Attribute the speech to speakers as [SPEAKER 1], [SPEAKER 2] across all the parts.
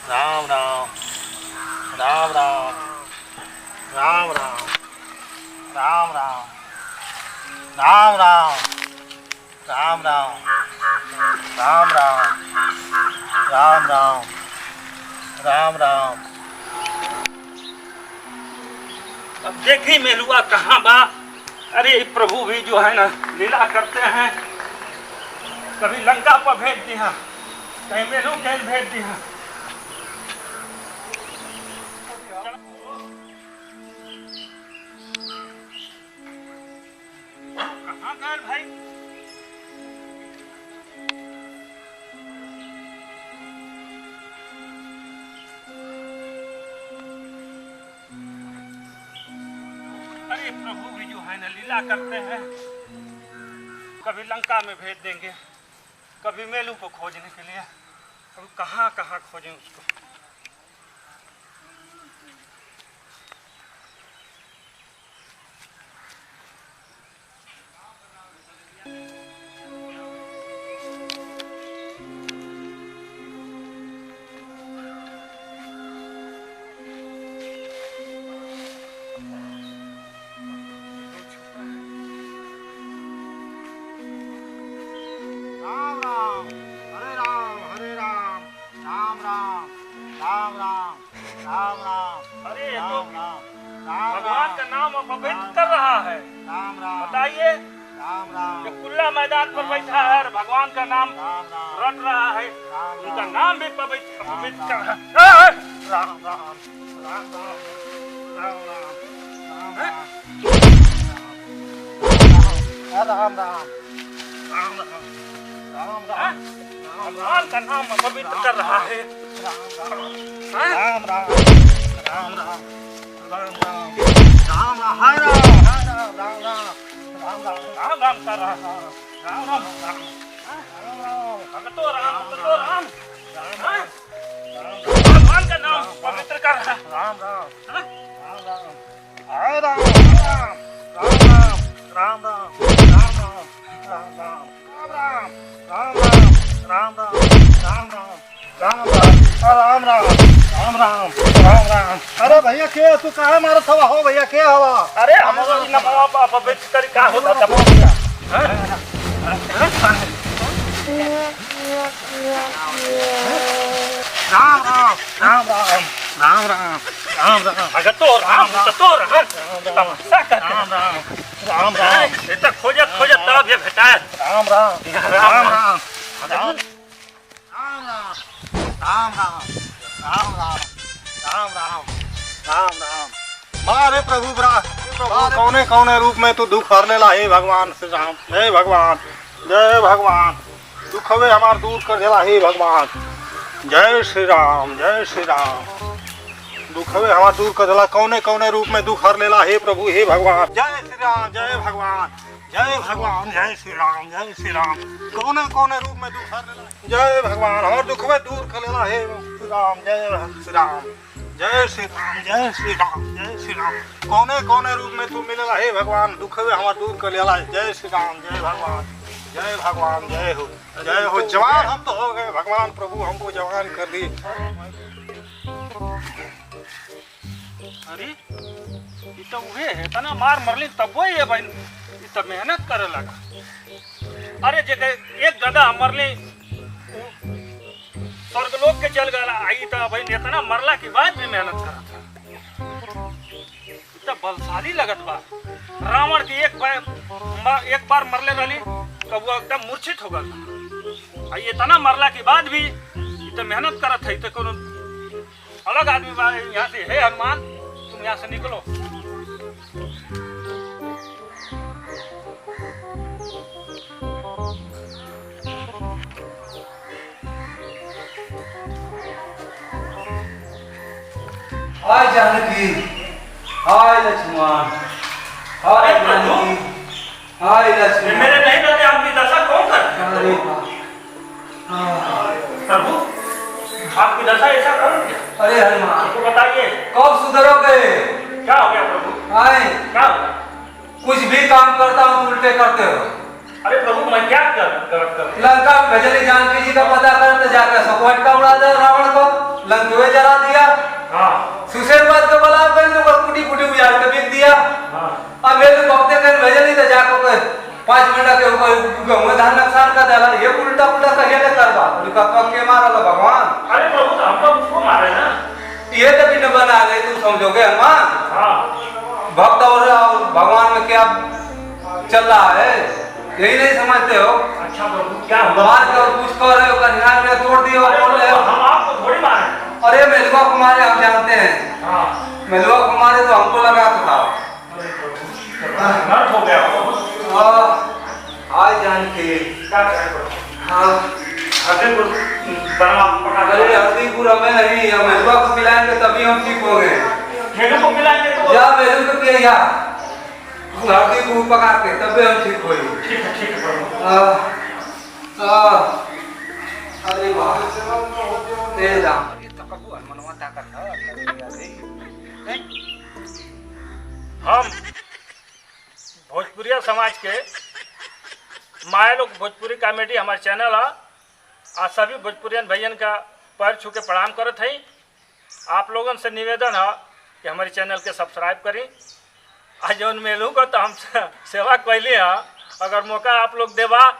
[SPEAKER 1] राम राम राम राम राम राम राम राम राम राम राम राम राम राम राम राम राम राम।
[SPEAKER 2] अब देखी मेलुआ कहाँ बा। अरे प्रभु भी जो है ना लीला करते हैं, कभी लंका पर भेज दिया, कहीं मेलू कहीं भेज दिया। कहाँ गए भाई? अरे प्रभु भी जो है ना लीला करते हैं, कभी लंका में भेज देंगे, कभी मेलू को खोजने के लिए। अब कहाँ कहाँ खोजें उसको।
[SPEAKER 1] राम राम हरे राम राम राम राम राम राम राम।
[SPEAKER 2] अरे ये तो
[SPEAKER 1] राम राम राम
[SPEAKER 2] भगवान का नाम अपवित्र कर रहा है।
[SPEAKER 1] राम राम
[SPEAKER 2] बताइए,
[SPEAKER 1] राम राम
[SPEAKER 2] ये खुला मैदान पर बैठा है और भगवान का नाम
[SPEAKER 1] राम राम
[SPEAKER 2] रट रहा है,
[SPEAKER 1] राम
[SPEAKER 2] उनका
[SPEAKER 1] राम
[SPEAKER 2] नाम भी अपवित्र है।
[SPEAKER 1] राम राम राम राम राम राम राम राम राम।
[SPEAKER 2] भगवान का नाम अपवित्र कर रहा है।
[SPEAKER 1] राम राम राम राम राम राम राम राम हरे राम राम राम राम
[SPEAKER 2] राम राम कर रहा है। राम राम राम भगतो राम भगतो राम। भगवान का नाम पवित्र कर रहा है।
[SPEAKER 1] राम राम
[SPEAKER 2] हाँ?
[SPEAKER 1] राम राम हरे राम राम राम राम राम राम राम राम राम राम राम राम राम राम राम राम राम राम राम। अरे भैया के तू कहाँ मारत हवा हो भैया के हवा?
[SPEAKER 2] अरे हमारा नमः अपवित्र तरीका होता दबा दिया।
[SPEAKER 1] राम राम राम राम राम राम राम राम
[SPEAKER 2] भगतो राम भगतो राम तमसा कर
[SPEAKER 1] राम राम राम राम
[SPEAKER 2] ये तो खोजत खोजत तब ये भेटा।
[SPEAKER 1] राम राम राम राम राम राम राम राम राम राम राम राम। मारे प्रभु कौने कौने रूप में तू दुख हर लेला हे भगवान श्री राम। जय भगवान जय भगवान दुख हवे हमार दूर कर देला हे भगवान। जय श्री राम दुख हवे हमार दूर कर देला। कौने कौने रूप में दुख हर लेला हे प्रभु हे भगवान। जय श्री राम जय भगवान जय श्री राम कौने कौने रूप में दुख हर लेला। जय भगवान हमार दुख हवे दूर कर लेला हे श्री राम। जय श्री राम कौने कौने रूप में तू मिलेला हे भगवान दुख हवे हमार दूर कर लेला। जय श्री राम जय भगवान जय हो। जवान हम तो हो गए भगवान प्रभु हमको जवान कर दी।
[SPEAKER 2] अरे ये तो उहे है तना मार मरली तब वो ये भाई ये तो मेहनत करे लगा। अरे जगह एक गदा मरली स्वर्गलोक के चल गया आई तो भाई इतना मरला के बाद भी मेहनत करा था। इतना बलशाली लगत बा। रावण की एक बार मरले रही तो वो एकदम मूर्छित हो गया। ये तना मरला के बाद भी इतना मेहनत करत है। तो कोनो अलग आदमी बा यहाँ से हे हनुमान तुम यहाँ से निकलो।
[SPEAKER 3] हाय जानकी, हाय लक्ष्मण, हाय जानकी, हाय लक्ष्मण।
[SPEAKER 2] मेरे नहीं रहते आपकी दशा कौन कर?
[SPEAKER 3] अरे
[SPEAKER 2] प्रभु आपकी दशा ऐसा कर क्या?
[SPEAKER 3] अरे हनुमान
[SPEAKER 2] तो बताइए
[SPEAKER 3] कब सुधरोगे?
[SPEAKER 2] क्या हो गया प्रभु?
[SPEAKER 3] हाय
[SPEAKER 2] क्या हो गया?
[SPEAKER 3] कुछ भी काम करता हूँ उल्टे करते हो।
[SPEAKER 2] अरे प्रभु मैं क्या कर
[SPEAKER 3] लंका में भेजली जानकी जी का पता करते जाकर सकवट का उड़ा दे रावण को। लंका
[SPEAKER 2] हाँ
[SPEAKER 3] सुसेर बात के बोला अपन तो कुटी कुटी उजाड़ के बिक दिया।
[SPEAKER 2] हाँ
[SPEAKER 3] अब मेरे को हफ्ते कर भेजे नहीं तो जाको के 5 मिनट के ऊपर मैं धान नुकसान का देला ये उल्टा उल्टा कहिए ले करबा उनका पक्के मारल भगवान।
[SPEAKER 2] अरे प्रभु तो हमको उसको मारे ना।
[SPEAKER 3] ये तो बिन बना गई तुम समझोगे हनुमान।
[SPEAKER 2] हाँ
[SPEAKER 3] भक्त और भगवान में क्या चल रहा है यही नहीं समझते हो।
[SPEAKER 2] अच्छा प्रभु क्या हुआ?
[SPEAKER 3] मार के और कुछ कर रहे हो कन्या में तोड़ दिए और बोल रहे हो।
[SPEAKER 2] हम आपको थोड़ी मारे।
[SPEAKER 3] अरे मेलुआ कुमारे हम जानते हैं।
[SPEAKER 2] हाँ
[SPEAKER 3] मेलुआ कुमारे तो हमको लगा था।
[SPEAKER 2] अरे प्रभु नर्क हो गया प्रभु।
[SPEAKER 3] आज जान के
[SPEAKER 2] क्या करें प्रभु?
[SPEAKER 3] हाँ
[SPEAKER 2] हरदीपुर बना पका
[SPEAKER 3] अरे हरदीपुर हमें नहीं हम मेलुआ को पिलाएंगे तभी हम ठीक होंगे।
[SPEAKER 2] मेरे को मिलाएंगे तो
[SPEAKER 3] जा मेलू को पिया या हरदीपुर पका के तभी हम ठीक होंगे।
[SPEAKER 2] ठीक है प्रभु।
[SPEAKER 3] अरे वाह तेज राम ये तो कबू हनुमान ताकत है।
[SPEAKER 2] हम भोजपुरिया समाज के माया लोग भोजपुरी कॉमेडी हमारे चैनल है। आज सभी भोजपुरियन भैयन का पैर छू के प्रणाम करत है। आप लोगों से निवेदन है कि हमारे चैनल के सब्सक्राइब करें। आज जौन मेलू को तो हम सेवा कैली है। अगर मौका आप लोग देवा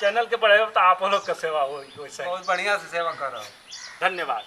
[SPEAKER 2] चैनल के बढ़े तो आप लोग का सेवा हो।
[SPEAKER 3] बहुत बढ़िया से सेवा कर रहा हूँ।
[SPEAKER 2] धन्यवाद।